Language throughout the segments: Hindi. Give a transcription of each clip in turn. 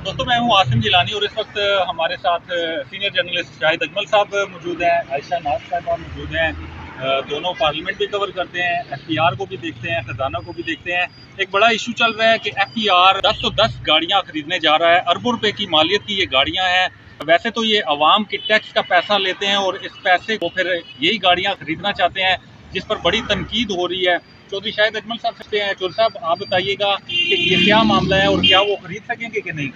दोस्तों मैं हूं आसिम जिलानी और इस वक्त हमारे साथ सीनियर जर्नलिस्ट शाहिद अजमल साहब मौजूद हैं, आयशा नाज साहब मौजूद हैं। दोनों पार्लियामेंट भी कवर करते हैं, FPR को भी देखते हैं, खजाना को भी देखते हैं। एक बड़ा इशू चल रहा है कि FPR 10 गाड़ियां खरीदने जा रहा है। अरबों रुपए की मालियत की ये गाड़ियां हैं। वैसे तो ये अवाम के टैक्स का पैसा लेते हैं और इस पैसे को फिर यही गाड़ियाँ खरीदना चाहते हैं, जिस पर बड़ी तनकीद हो रही है। चौधरी शाहिद अजमल साहब से हैं। चौधरी साहब, आप बताइएगा कि ये क्या मामला है और क्या वो खरीद सकेंगे कि नहीं?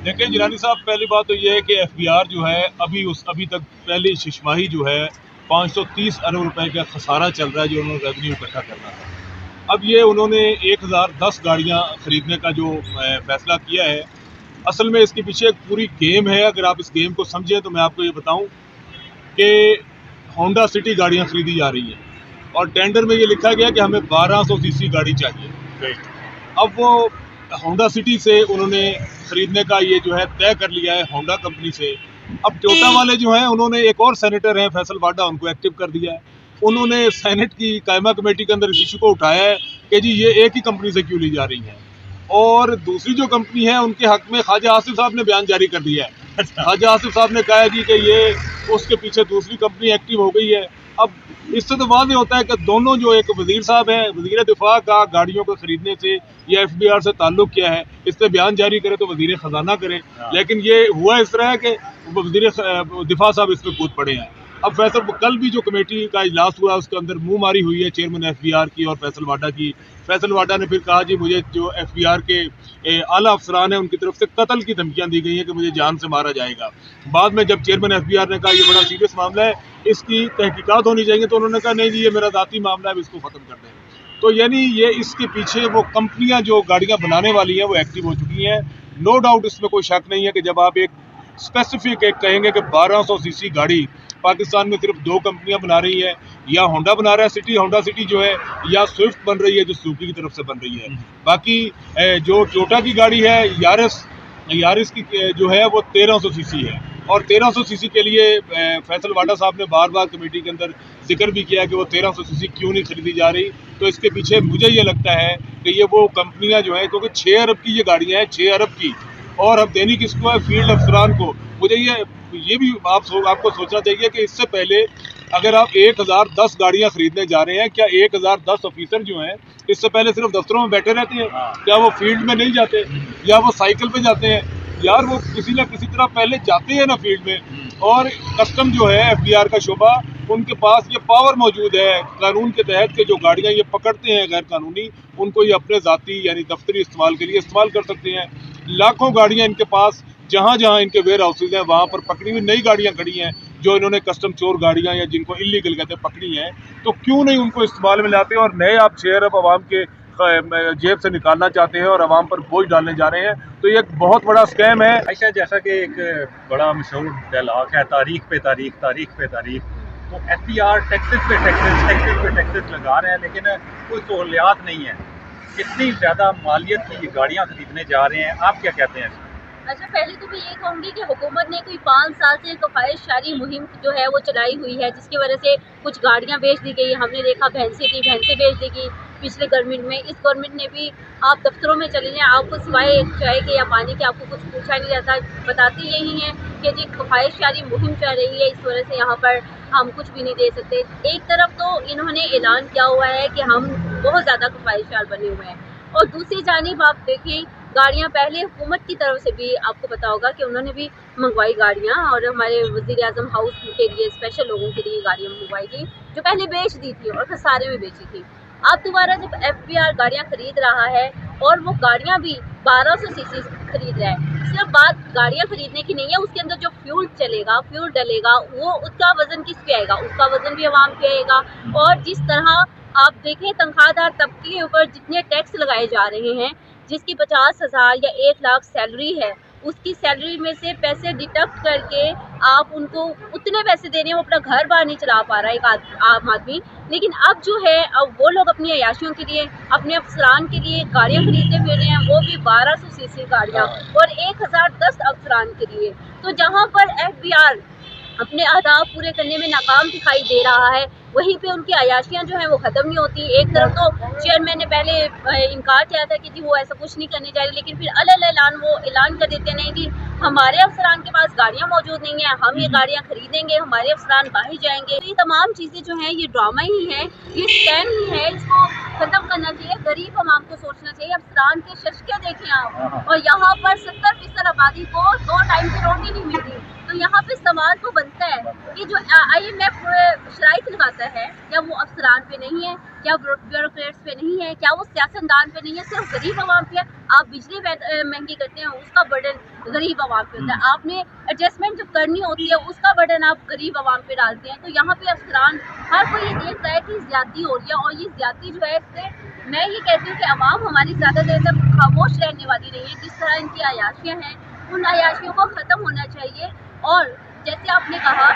देखिए जिलानी साहब, पहली बात तो ये है कि FPR जो है अभी तक पहली शिशमाही जो है 530 अरब रुपए का खसारा चल रहा है जो उन्होंने रेवेन्यू इकट्ठा करना था। अब ये उन्होंने 1010 गाड़ियां खरीदने का जो फैसला किया है, असल में इसके पीछे एक पूरी गेम है। अगर आप इस गेम को समझें तो मैं आपको ये बताऊं कि होंडा सिटी गाड़ियां खरीदी जा रही हैं और टेंडर में ये लिखा गया कि हमें 1200 सीसी गाड़ी चाहिए। अब वो होंडा सिटी से उन्होंने खरीदने का ये जो है तय कर लिया है होंडा कंपनी से। अब टोयोटा वाले जो हैं उन्होंने एक और सेनेटर हैं फैसल वाडा, उनको एक्टिव कर दिया है। उन्होंने सेनेट की कायमा कमेटी के अंदर इस इशू को उठाया है कि जी ये एक ही कंपनी से क्यों ली जा रही है, और दूसरी जो कंपनी है उनके हक में ख्वाजा आसिफ साहब ने बयान जारी कर दिया है। ख्वाजा आसिफ साहब ने कहा है जी कि ये उसके पीछे दूसरी कंपनी एक्टिव हो गई है। अब इससे तो वाज़ेह होता है कि दोनों जो एक वजीर साहब हैं, वजीर दिफा का गाड़ियों को खरीदने से या FBR से ताल्लुक़ क्या है, इस पर बयान जारी करे तो वजीर ख़जाना करें। लेकिन ये हुआ इस तरह है कि वजीर दिफा साहब इस पर कूद पड़े हैं। अब फैसल कल भी जो कमेटी का इजलास हुआ उसके अंदर मुँह मारी हुई है चेयरमैन FBR की और फैसल वाडा की। फैसल वाडा ने फिर कहा जी मुझे जो FBR के आला अफसरान हैं उनकी तरफ से कत्ल की धमकियां दी गई हैं कि मुझे जान से मारा जाएगा। बाद में जब चेयरमैन FBR ने कहा ये बड़ा सीरियस मामला है, इसकी तहकीकात होनी चाहिए, तो उन्होंने कहा नहीं जी ये मेरा ज़ाती मामला है, इसको ख़त्म कर दें। तो यानी ये इसके पीछे वो कंपनियां जो गाड़ियां बनाने वाली हैं वो एक्टिव हो चुकी हैं। नो डाउट इसमें कोई शक नहीं है कि जब आप एक स्पेसिफिक एक कहेंगे कि 1200 सीसी गाड़ी पाकिस्तान में सिर्फ 2 कंपनियां बना रही है, या होंडा बना रहा है होंडा सिटी जो है, या स्विफ्ट बन रही है जो सुजुकी की तरफ से बन रही है। बाकी जो टोयोटा की गाड़ी है यारिस की जो है वो 1300 सीसी है, और 1300 सीसी के लिए फैसल वाडा साहब ने बार बार कमेटी के अंदर जिक्र भी किया कि वो 1300 सीसी क्यों नहीं खरीदी जा रही। तो इसके पीछे मुझे ये लगता है कि ये वो कंपनियां जो हैं, क्योंकि 6 अरब की ये गाड़ियां हैं, 6 अरब की, और अब देनी किसको है? फील्ड अफसरान को। मुझे ये भी आपको सोचना चाहिए कि इससे पहले अगर आप 1010 गाड़ियां खरीदने जा रहे हैं, क्या 1010 ऑफिसर जो हैं इससे पहले सिर्फ दफ्तरों में बैठे रहते हैं? क्या वो फील्ड में नहीं जाते, या वो साइकिल पे जाते हैं? यार वो किसी ना किसी तरह पहले जाते हैं ना फील्ड में। और कस्टम जो है FBR का शोबा, उनके पास ये पावर मौजूद है कानून के तहत कि जो गाड़ियां ये पकड़ते हैं गैर कानूनी, उनको ये अपने ज़ाती यानी दफ्तरी इस्तेमाल के लिए इस्तेमाल कर सकते हैं। लाखों गाड़ियां इनके पास जहाँ जहाँ इनके वेयर हाउसेज हैं वहाँ पर पकड़ी हुई नई गाड़ियाँ खड़ी हैं जो इन्होंने कस्टम चोर गाड़ियाँ या जिनको इलीगल कहते हैं पकड़ी हैं। तो क्यों नहीं उनको इस्तेमाल में लाते हैं, और नए आप 6 अरब आवाम के जेब से निकालना चाहते हैं और आवाम पर बोझ डालने जा रहे हैं। तो ये एक बहुत बड़ा स्कैम है। आयशा, जैसा कि एक बड़ा मशहूर डायलॉग है, तारीख पे तारीख, तारीख पे तारीख, तो FPR टैक्सेस पे टैक्सेस लगा रहे हैं, लेकिन कोई सहूलियात नहीं है। कितनी ज़्यादा मालियत की ये गाड़ियाँ खरीदने जा रहे हैं, आप क्या कहते हैं? अच्छा, पहले तो मैं ये कहूँगी कि हुकूमत ने कोई 5 साल से कफायशकारी मुहिम जो है वो चलाई हुई है, जिसकी वजह से कुछ गाड़ियाँ बेच दी गई। हमने देखा भैंसें बेच दी गई पिछले गवर्नमेंट में। इस गवर्नमेंट ने भी, आप दफ्तरों में चले जाएँ, आपको सिवाय चाय के या पानी के आपको कुछ पूछा नहीं जाता। बताते यही हैं कि जी कफायशकारी मुहिम चल रही है, इस वजह से यहाँ पर हम कुछ भी नहीं दे सकते। एक तरफ तो इन्होंने ऐलान किया हुआ है कि हम बहुत ज़्यादा कफायशकार बने हुए हैं, और दूसरी जानिब आप देखिए गाड़ियाँ पहले हुकूमत की तरफ से भी आपको पता होगा कि उन्होंने भी मंगवाई गाड़ियाँ, और हमारे वज़ीर आज़म हाउस के लिए स्पेशल लोगों के लिए गाड़ियाँ मंगवाई गई जो पहले बेच दी थी और खसारे में बेची थी। अब दोबारा जब FBR गाड़ियाँ खरीद रहा है, और वो गाड़ियाँ भी 1200 सीसी खरीद रहा है, सिर्फ बात गाड़ियाँ खरीदने की नहीं है, उसके अंदर जो फ्यूल डलेगा वो उसका वज़न किस पे आएगा? उसका वज़न भी आवाम पे आएगा। और जिस तरह आप देखें तनख्वाहदार तबके के ऊपर जितने टैक्स लगाए जा रहे हैं, जिसकी 50,000 या 1 लाख सैलरी है, उसकी सैलरी में से पैसे डिडक्ट करके आप उनको उतने पैसे दे रहे हैं, वो अपना घर बार नहीं चला पा रहा है एक आम आदमी। लेकिन अब जो है, अब वो लोग अपनी अयाशियों के लिए, अपने अफसरान के लिए गाड़ियाँ खरीदते फिर रहे हैं, वो भी 1200 सीसी गाड़ियाँ, और 1010 अफसरान के लिए। तो जहाँ पर FBR अपने अहदाफ पूरे करने में नाकाम दिखाई दे रहा है। वहीं पे उनकी अयाशियाँ जो हैं वो ख़त्म नहीं होती। एक तरफ तो चेयरमैन ने पहले इनकार किया था कि जी वो ऐसा कुछ नहीं करने जा रहे, लेकिन फिर अलग वो ऐलान कर देते नहीं जी हमारे अफसरान के पास गाड़ियाँ मौजूद नहीं हैं, हम ये गाड़ियाँ खरीदेंगे, हमारे अफसरान बाहर जाएंगे। तो ये तमाम चीज़ें जो हैं ये ड्रामा ही है, ये स्कैम ही है। इसको ख़त्म करना चाहिए, गरीब आवाम को सोचना चाहिए। अफसरान के शशके देखें आप, और यहाँ पर 70% आबादी को 2 टाइम की रोटी नहीं मिलती। तो यहाँ पे सवाल तो बनता है कि जो IMF शराइत लगाता है, क्या वो अफसरान पे नहीं है, क्या ब्यूरोक्रेट्स पे नहीं है, क्या वो सियासतदान पे नहीं है, सिर्फ गरीब आवाम पे है। आप बिजली महंगी करते हैं, उसका बर्डन गरीब आवाम पे होता है। आपने एडजस्टमेंट जब करनी होती है, उसका बर्डन आप गरीब आवाम पे डालते हैं। तो यहाँ पे अफसरान हर कोई ये देख रहा है कि ज्यादती हो रही है, और ये ज्यादती जो है इससे मैं ये कहती हूँ कि आवाम हमारी ज़्यादा देर तक खामोश रहने वाली नहीं है। जिस तरह इनकी अयाशियाँ हैं, उन अयाशियों को ख़त्म होना चाहिए। और जैसे आपने कहा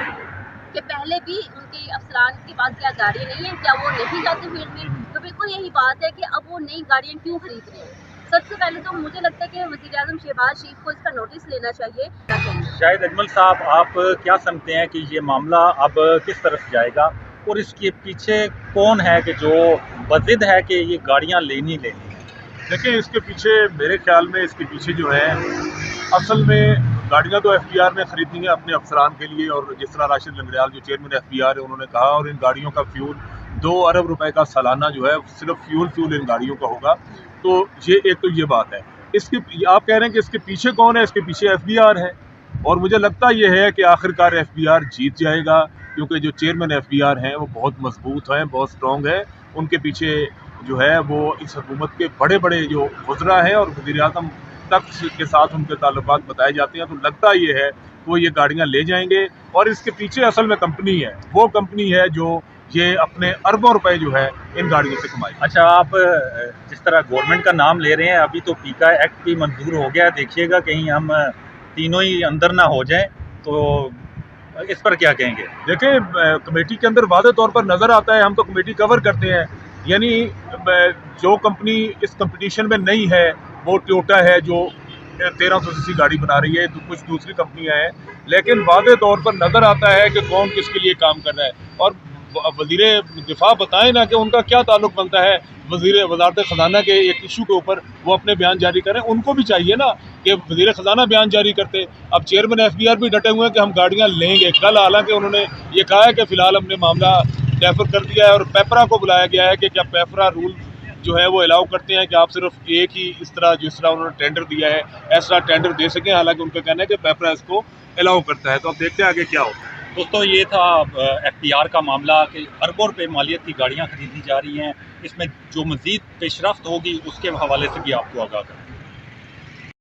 कि पहले भी उनके अफसरान के पास क्या गाड़ी नहीं है, क्या वो नहीं जाते फील्ड में, तो बिल्कुल यही बात है कि अब वो नई गाड़ियाँ क्यों खरीद रहे हैं। सबसे पहले तो मुझे लगता है कि वज़ीर-ए-आज़म शहबाज शरीफ को इसका नोटिस लेना चाहिए। शाहिद अजमल साहब, आप क्या समझते हैं कि ये मामला अब किस तरफ जाएगा, और इसके पीछे कौन है कि जो बज़िद है कि ये गाड़ियाँ लेनी? देखिए, इसके पीछे मेरे ख्याल में इसके पीछे जो है असल में गाड़ियाँ तो FBR ने खरीदनी है अपने अफसरान के लिए। और जिस तरह राशिद लंगड़ियाल जो चेयरमैन FBR है उन्होंने कहा, और इन गाड़ियों का फ्यूल 2 अरब रुपए का सालाना जो है सिर्फ फ्यूल इन गाड़ियों का होगा। तो ये एक तो ये बात है। इसके आप कह रहे हैं कि इसके पीछे कौन है, इसके पीछे FBR है। और मुझे लगता ये है कि आखिरकार FBR जीत जाएगा, क्योंकि जो चेयरमैन FBR हैं वो बहुत मजबूत हैं, बहुत स्ट्रॉन्ग है। उनके पीछे जो है वो इस हुकूमत के बड़े बड़े जो वज़रा हैं और वज़ीर-ए-आज़म तक के साथ उनके ताल्लुकात बताए जाते हैं। तो लगता ये है वो ये गाड़ियाँ ले जाएंगे। और इसके पीछे असल में कंपनी है, वो कंपनी है जो ये अपने अरबों रुपए जो है इन गाड़ियों से कमाई। अच्छा, आप जिस तरह गवर्नमेंट का नाम ले रहे हैं, अभी तो पीका एक्ट भी मंजूर हो गया, देखिएगा कहीं हम तीनों ही अंदर ना हो जाएं, तो इस पर क्या कहेंगे? देखिए, कमेटी के अंदर वाज़ेह तौर पर नज़र आता है, हम तो कमेटी कवर करते हैं, यानी जो कंपनी इस कंपटीशन में नहीं है वो टोयोटा है जो 1300 सीसी गाड़ी बना रही है, तो कुछ दूसरी कंपनियां हैं, लेकिन वाज़ेह तौर पर नज़र आता है कि कौन किसके लिए काम कर रहा है। और वज़ीर दिफा बताएं ना कि उनका क्या ताल्लुक बनता है वज़ारत ख़ज़ाना के एक इशू के ऊपर, वो अपने बयान जारी करें। उनको भी चाहिए ना कि वज़ीर ख़ज़ाना बयान जारी करते। अब चेयरमैन FBR भी डटे हुए हैं कि हम गाड़ियाँ लेंगे। कल हालांकि उन्होंने ये कहा है कि फ़िलहाल हमने मामला डेफर कर दिया है, और पेपरा को बुलाया गया है कि क्या पेपरा रूल जो है वो अलाउ करते हैं कि आप सिर्फ एक ही इस तरह जिस तरह उन्होंने टेंडर दिया है ऐसा टेंडर दे सकें। हालांकि उनका कहना है कि पेपरा इसको अलाउ करता है। तो अब देखते हैं आगे क्या होता है। दोस्तों, ये था FBR का मामला कि अरबों रुपये मालियत की गाड़ियाँ खरीदी जा रही हैं। इसमें जो मज़ीद पेशरफ्त होगी उसके हवाले से भी आपको आगाह करें।